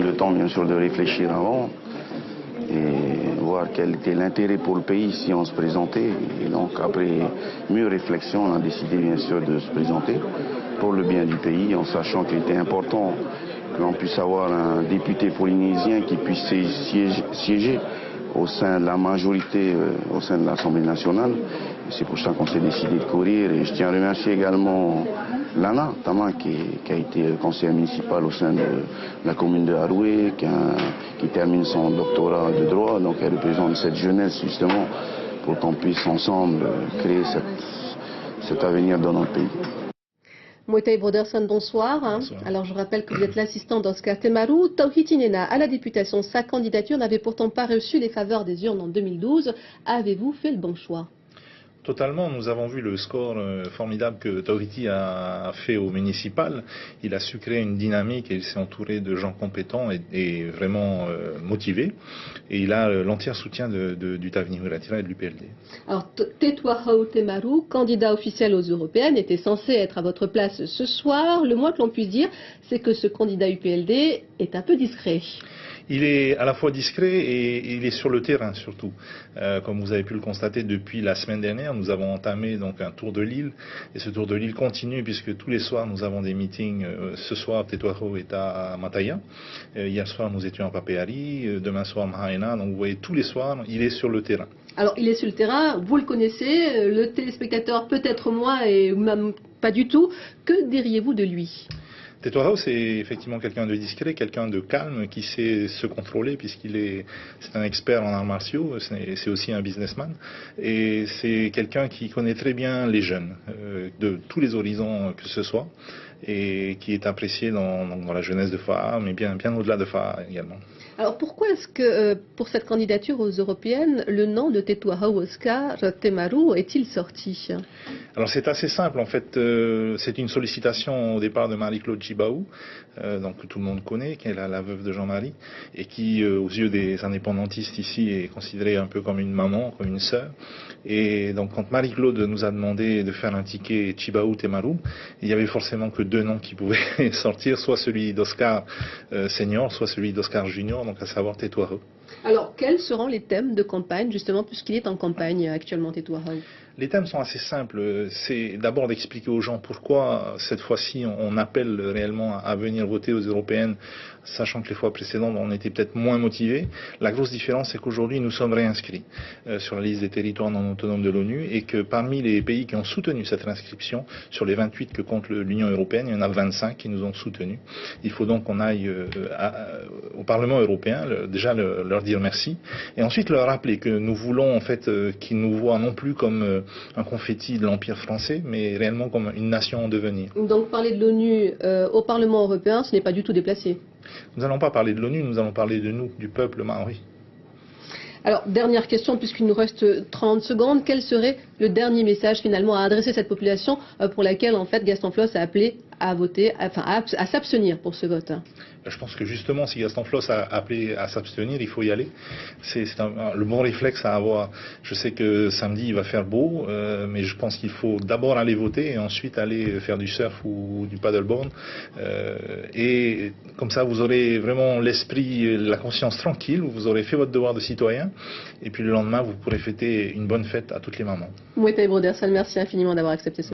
le temps, bien sûr, de réfléchir avant et voir quel était l'intérêt pour le pays si on se présentait. Et donc, après mûre réflexion, on a décidé, bien sûr, de se présenter pour le bien du pays, en sachant qu'il était important que l'on puisse avoir un député polynésien qui puisse siéger au sein de la majorité, au sein de l'Assemblée nationale. C'est pour ça qu'on s'est décidé de courir. Et je tiens à remercier également Lana Tama, qui a été conseillère municipale au sein de la commune de Haroué, qui termine son doctorat de droit. Donc elle représente cette jeunesse justement pour qu'on puisse ensemble créer cet avenir dans notre pays. Moitaï Broderson, bonsoir. Bonsoir. Alors je rappelle que vous êtes l'assistant d'Oscar Temaru. Tawhiti Nena, à la députation, sa candidature n'avait pourtant pas reçu les faveurs des urnes en 2012. Avez-vous fait le bon choix? Totalement, nous avons vu le score formidable que Tawhiti a fait au municipal. Il a su créer une dynamique et il s'est entouré de gens compétents et vraiment motivés. Et il a l'entier soutien du Tavini Huratira et de l'UPLD. Alors Tetouahou Temaru, candidat officiel aux européennes, était censé être à votre place ce soir. Le moins que l'on puisse dire, c'est que ce candidat UPLD est un peu discret. Il est à la fois discret et il est sur le terrain surtout. Comme vous avez pu le constater depuis la semaine dernière, nous avons entamé donc un tour de l'île et ce tour de l'île continue puisque tous les soirs nous avons des meetings. Ce soir, Tetouahou est à Mataya. Hier soir, nous étions à Papeari. Demain soir, Mahaena. Donc vous voyez, tous les soirs, il est sur le terrain. Alors il est sur le terrain, vous le connaissez, le téléspectateur peut-être moins et même pas du tout. Que diriez-vous de lui ? Tetouahou, c'est effectivement quelqu'un de discret, quelqu'un de calme, qui sait se contrôler c'est un expert en arts martiaux, c'est aussi un businessman. Et c'est quelqu'un qui connaît très bien les jeunes, de tous les horizons que ce soit, et qui est apprécié dans la jeunesse de Fa'a, mais bien au-delà de Fa'a également. Alors pourquoi est-ce que pour cette candidature aux européennes, le nom de Tetouahou Oscar Temaru est-il sorti ? Alors c'est assez simple en fait, c'est une sollicitation au départ de Marie-Claude Chibaou, donc que tout le monde connaît, qui est la veuve de Jean-Marie, et qui aux yeux des indépendantistes ici est considérée un peu comme une maman, comme une sœur. Et donc quand Marie-Claude nous a demandé de faire un ticket Chibaou Temaru, il y avait forcément que deux noms qui pouvaient sortir, soit celui d'Oscar senior, soit celui d'Oscar junior, donc à savoir Tetouahou. Alors quels seront les thèmes de campagne justement puisqu'il est en campagne actuellement Tetouahou ? Les thèmes sont assez simples. C'est d'abord d'expliquer aux gens pourquoi cette fois-ci on appelle réellement à venir voter aux européennes, sachant que les fois précédentes on était peut-être moins motivés. La grosse différence c'est qu'aujourd'hui nous sommes réinscrits sur la liste des territoires non autonomes de l'ONU et que parmi les pays qui ont soutenu cette réinscription, sur les 28 que compte l'Union européenne, il y en a 25 qui nous ont soutenus. Il faut donc qu'on aille au Parlement européen, déjà leur dire merci et ensuite leur rappeler que nous voulons en fait qu'ils nous voient non plus comme un confetti de l'Empire français, mais réellement comme une nation en devenir. Donc parler de l'ONU au Parlement européen, ce n'est pas du tout déplacé. Nous n'allons pas parler de l'ONU, nous allons parler de nous, du peuple maori. Alors, dernière question, puisqu'il nous reste 30 secondes, quel serait le dernier message finalement à adresser à cette population pour laquelle en fait Gaston Floss a appelé à voter, enfin à s'abstenir pour ce vote? Je pense que justement, si Gaston Floss a appelé à s'abstenir, il faut y aller. C'est le bon réflexe à avoir. Je sais que samedi, il va faire beau, mais je pense qu'il faut d'abord aller voter et ensuite aller faire du surf ou du paddleboard. Et comme ça, vous aurez vraiment l'esprit, la conscience tranquille, vous aurez fait votre devoir de citoyen. Et puis le lendemain, vous pourrez fêter une bonne fête à toutes les mamans. Moitaï Broderson, merci infiniment d'avoir accepté ce